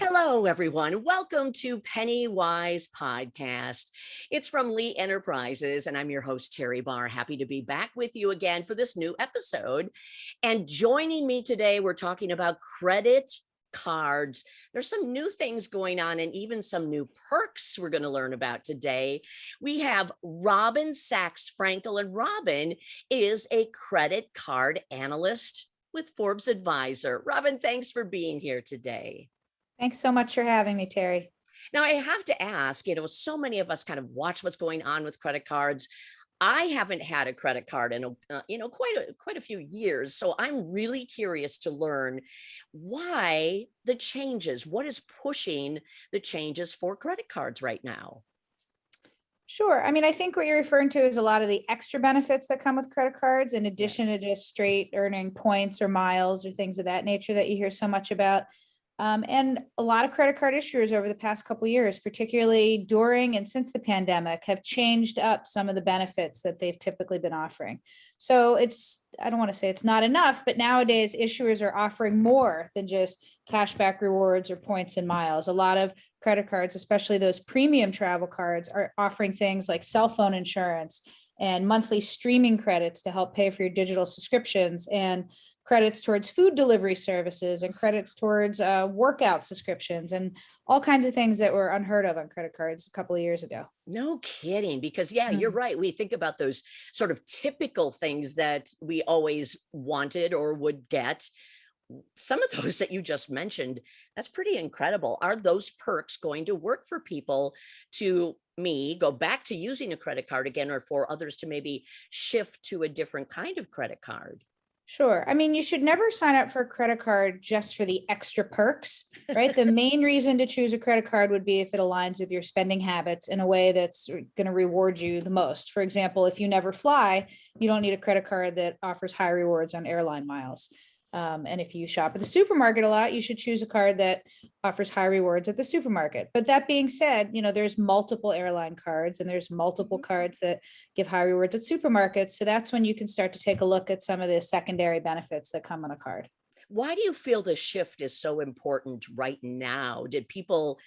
Hello, everyone. Welcome to PennyWise Podcast. It's from Lee Enterprises, and I'm your host, Teri Barr. Happy to be back with you again for this new episode. And joining me today, we're talking about credit cards. There's some new things going on and even some new perks we're going to learn about today. We have Robin Saks Frankel, and Robin is a credit card analyst with Forbes Advisor. Robin, thanks for being here today. Thanks so much for having me, Teri. Now, I have to ask, so many of us kind of watch what's going on with credit cards. I haven't had a credit card in quite a few years, so I'm really curious to learn why the changes. What is pushing the changes for credit cards right now? Sure. I think what you're referring to is a lot of the extra benefits that come with credit cards, in addition to just straight earning points or miles or things of that nature that you hear so much about. And a lot of credit card issuers over the past couple of years, particularly during and since the pandemic, have changed up some of the benefits that they've typically been offering. So I don't want to say it's not enough, but nowadays issuers are offering more than just cashback rewards or points and miles. A lot of credit cards, especially those premium travel cards, are offering things like cell phone insurance and monthly streaming credits to help pay for your digital subscriptions, and credits towards food delivery services, and credits towards workout subscriptions, and all kinds of things that were unheard of on credit cards a couple of years ago. No kidding, because you're right. We think about those sort of typical things that we always wanted or would get. Some of those that you just mentioned, that's pretty incredible. Are those perks going to work for people to go back to using a credit card again, or for others to maybe shift to a different kind of credit card? Sure. You should never sign up for a credit card just for the extra perks, right? The main reason to choose a credit card would be if it aligns with your spending habits in a way that's going to reward you the most. For example, if you never fly, you don't need a credit card that offers high rewards on airline miles. And if you shop at the supermarket a lot, you should choose a card that offers high rewards at the supermarket. But that being said, there's multiple airline cards and there's multiple cards that give high rewards at supermarkets. So that's when you can start to take a look at some of the secondary benefits that come on a card. Why do you feel the shift is so important right now? Did people,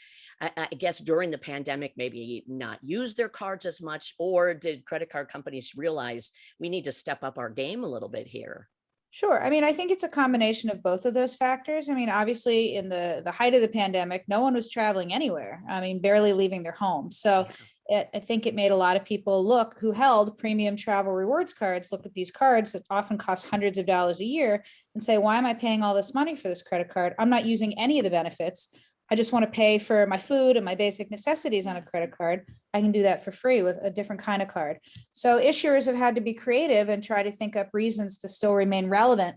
I guess, during the pandemic, maybe not use their cards as much, or did credit card companies realize we need to step up our game a little bit here? Sure. I think it's a combination of both of those factors. Obviously, in the height of the pandemic, no one was traveling anywhere. Barely leaving their home. So I think it made a lot of people who held premium travel rewards cards, look at these cards that often cost hundreds of dollars a year and say, why am I paying all this money for this credit card? I'm not using any of the benefits. I just want to pay for my food and my basic necessities on a credit card. I can do that for free with a different kind of card. So issuers have had to be creative and try to think up reasons to still remain relevant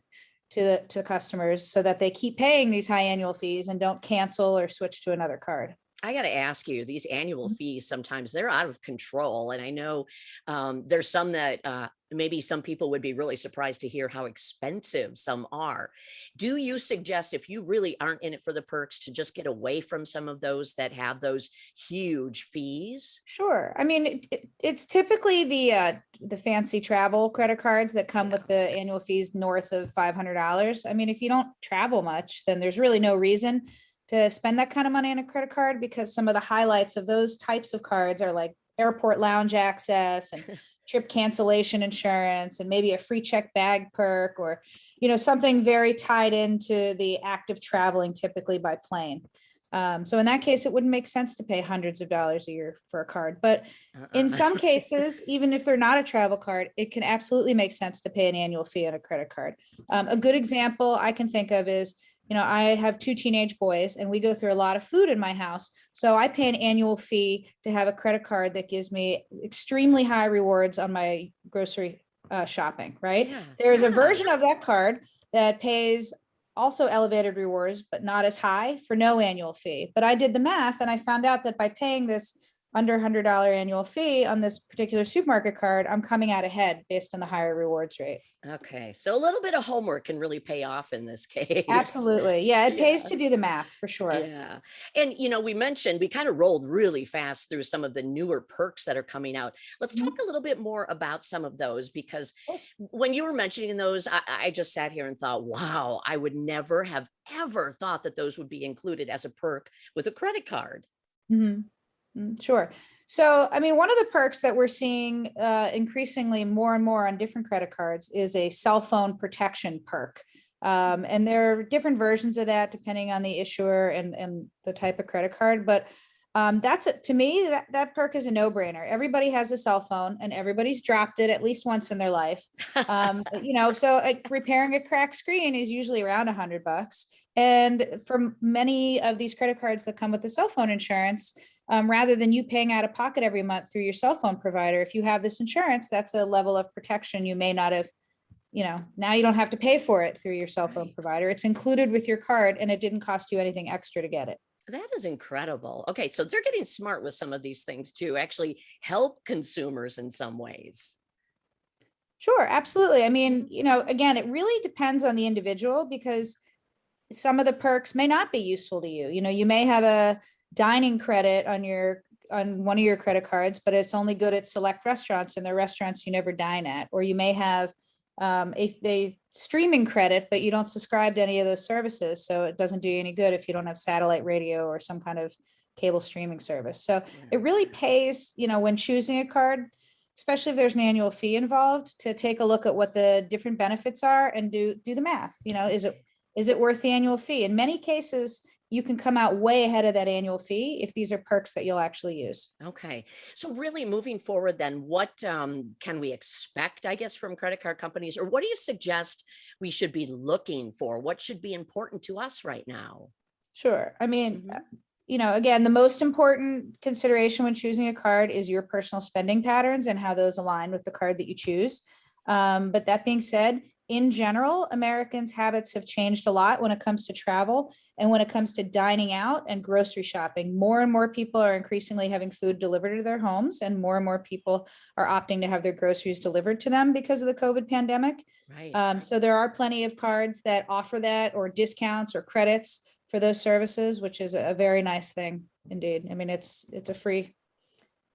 to customers so that they keep paying these high annual fees and don't cancel or switch to another card. I got to ask you, these annual fees, sometimes they're out of control. And I know there's some that maybe some people would be really surprised to hear how expensive some are. Do you suggest, if you really aren't in it for the perks, to just get away from some of those that have those huge fees? Sure. It's typically the fancy travel credit cards that come with the annual fees north of $500. If you don't travel much, then there's really no reason to spend that kind of money on a credit card, because some of the highlights of those types of cards are like airport lounge access and trip cancellation insurance and maybe a free check bag perk, or something very tied into the act of traveling, typically by plane. So in that case, it wouldn't make sense to pay hundreds of dollars a year for a card. But in some cases, even if they're not a travel card, it can absolutely make sense to pay an annual fee on a credit card. A good example I can think of is, I have 2 teenage boys and we go through a lot of food in my house. So I pay an annual fee to have a credit card that gives me extremely high rewards on my grocery shopping, right? There's a version of that card that pays also elevated rewards, but not as high, for no annual fee. But I did the math and I found out that by paying this under $100 annual fee on this particular supermarket card, I'm coming out ahead based on the higher rewards rate. Okay. So a little bit of homework can really pay off in this case. Absolutely. Yeah, it pays Yeah. to do the math for sure. Yeah. And, we mentioned we kind of rolled really fast through some of the newer perks that are coming out. Let's talk Mhm. a little bit more about some of those, because Sure. when you were mentioning those, I just sat here and thought, wow, I would never have ever thought that those would be included as a perk with a credit card. Mhm. Sure. So, I mean, one of the perks that we're seeing increasingly more and more on different credit cards is a cell phone protection perk. And there are different versions of that depending on the issuer and the type of credit card. But to me, that perk is a no-brainer. Everybody has a cell phone and everybody's dropped it at least once in their life. So repairing a cracked screen is usually around $100. And for many of these credit cards that come with the cell phone insurance, rather than you paying out of pocket every month through your cell phone provider, if you have this insurance, that's a level of protection you may not have, now you don't have to pay for it through your cell phone Right. provider. It's included with your card and it didn't cost you anything extra to get it. That is incredible. Okay. So they're getting smart with some of these things to actually help consumers in some ways. Sure, absolutely. I mean, again, it really depends on the individual because some of the perks may not be useful to you. You may have a dining credit on one of your credit cards, but it's only good at select restaurants and the restaurants you never dine at. Or you may have a streaming credit, but you don't subscribe to any of those services. So it doesn't do you any good if you don't have satellite radio or some kind of cable streaming service. So it really pays, when choosing a card, especially if there's an annual fee involved, to take a look at what the different benefits are and do the math. Is it worth the annual fee? In many cases, you can come out way ahead of that annual fee if these are perks that you'll actually use. Okay. So really moving forward, then what can we expect, I guess, from credit card companies, or what do you suggest we should be looking for? What should be important to us right now? Sure. I mean, Mhm. again, the most important consideration when choosing a card is your personal spending patterns and how those align with the card that you choose. But that being said, in general, Americans' habits have changed a lot when it comes to travel and when it comes to dining out and grocery shopping. More and more people are increasingly having food delivered to their homes, and more people are opting to have their groceries delivered to them because of the COVID pandemic. Right. So there are plenty of cards that offer that, or discounts or credits for those services, which is a very nice thing indeed. I mean, it's a free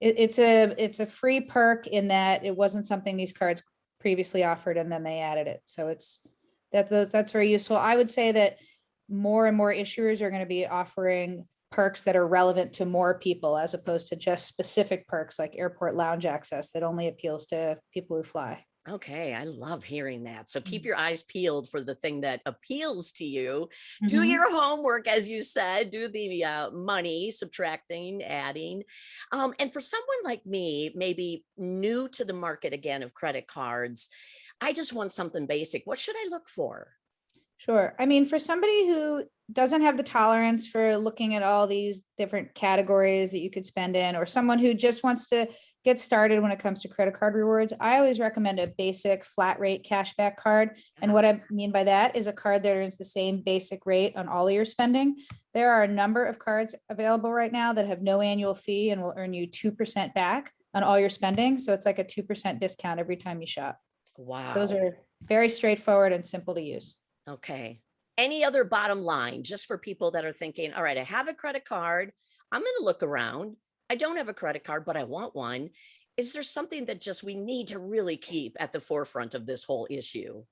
it's a free perk in that it wasn't something these cards previously offered and then they added it. So that's very useful. I would say that more and more issuers are going to be offering perks that are relevant to more people as opposed to just specific perks like airport lounge access that only appeals to people who fly. Okay, I love hearing that. So keep Mm. your eyes peeled for the thing that appeals to you. Do Mhm. your homework, as you said, do the money, subtracting, adding. And for someone like me, maybe new to the market again of credit cards, I just want something basic. What should I look for? Sure. I mean, for somebody who doesn't have the tolerance for looking at all these different categories that you could spend in, or someone who just wants to get started when it comes to credit card rewards, I always recommend a basic flat rate cashback card. And Ah, what I mean by that is a card that earns the same basic rate on all of your spending. There are a number of cards available right now that have no annual fee and will earn you 2% back on all your spending. So it's like a 2% discount every time you shop. Those wow. are very straightforward and simple to use. Okay. Any other bottom line, just for people that are thinking, all right, I have a credit card. I'm going to look around. I don't have a credit card, but I want one. Is there something that just we need to really keep at the forefront of this whole issue?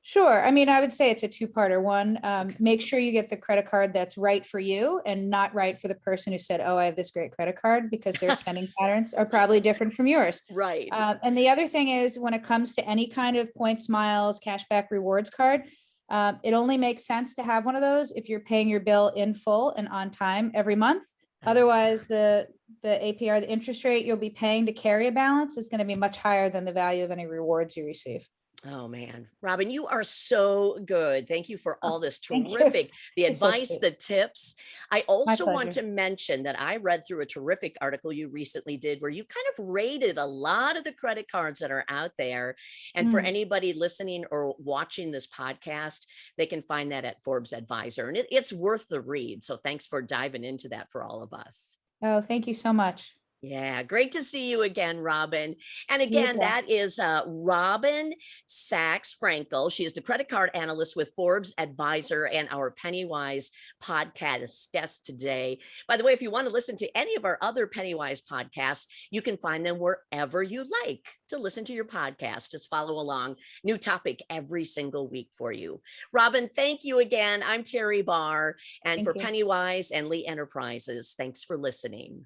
Sure. I mean, I would say it's a two-parter. One, Okay. make sure you get the credit card that's right for you and not right for the person who said, "Oh, I have this great credit card," because their spending patterns are probably different from yours. Right. And the other thing is, when it comes to any kind of points, miles, cashback, rewards card, it only makes sense to have one of those if you're paying your bill in full and on time every month. Oh, Otherwise, the APR, the interest rate you'll be paying to carry a balance, is going to be much higher than the value of any rewards you receive. oh man. Robin, you are so good. Thank you for Oh, all this thank you. terrific, the You're so advice, sweet. the tips. I My also want pleasure. to mention that I read through a terrific article you recently did where you kind of rated a lot of the credit cards that are out there. And for Mm. anybody listening or watching this podcast, they can find that at Forbes Advisor. And it's worth the read. So thanks for diving into that for all of us. Oh, thank you so much. Yeah, great to see you again, Robin. And You as again, well. that is Robin Saks Frankel. She is the credit card analyst with Forbes Advisor and our PennyWise podcast guest today. By the way, if you want to listen to any of our other PennyWise podcasts, you can find them wherever you like to listen to your podcast. Just follow along. New topic every single week for you. Robin, thank you again. I'm Teri Barr, and Thank for you. PennyWise and Lee Enterprises, thanks for listening.